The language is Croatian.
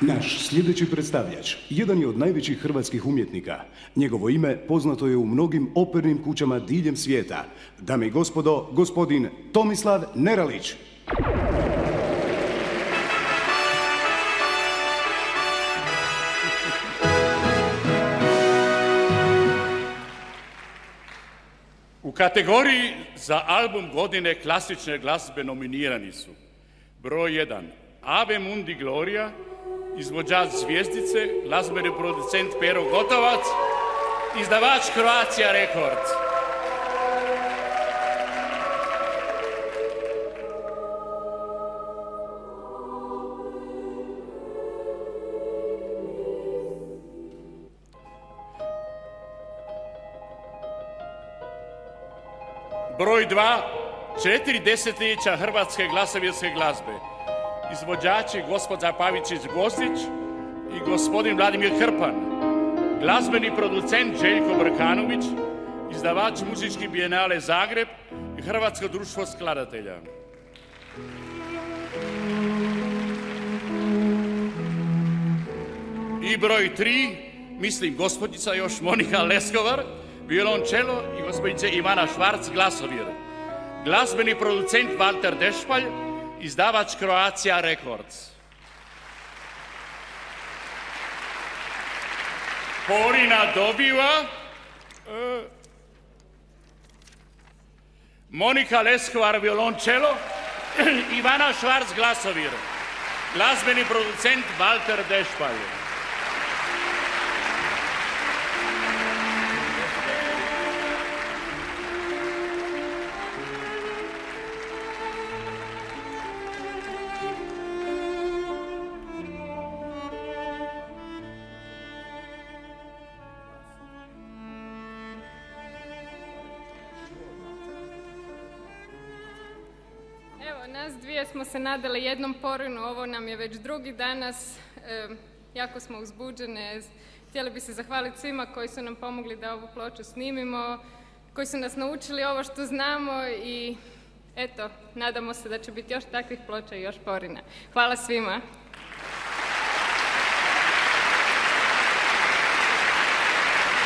Naš sljedeći predstavljač jedan je od najvećih hrvatskih umjetnika. Njegovo ime poznato je u mnogim opernim kućama diljem svijeta. Dame i gospodo, gospodin Tomislav Neralić. U kategoriji za album godine klasične glazbe nominirani su broj 1 Ave Mundi Gloria, izvođač Zvjezdice, glazbeni producent Pero Gotovac, izdavač Croatia Records. Broj 2, 4 desetljeća hrvatske glasavirske glazbe. Izvođači gospođa Pavičić-Gostić i gospodin Vladimir Krpan. Glazbeni producent Željko Brkanović, izdavač Muzički bijenale Zagreb i Hrvatsko društvo skladatelja. I broj 3, mislim gospođica još Monika Leskovar, violončelo i gospođica Ivana Švarc, glasovir. Glazbeni producent Valter Dešpalj, izdavač Croatia Records. Porina dobiva Monika Leskovar, violončelo, Ivana Švarc, glasovir. Glazbeni producent Valter Dešpalj. Nas dvije smo se nadale jednom porinu, ovo nam je već drugi danas, jako smo uzbuđene. Htjeli bi se zahvaliti svima koji su nam pomogli da ovu ploču snimimo, koji su nas naučili ovo što znamo i eto, nadamo se da će biti još takvih ploča i još porina. Hvala svima.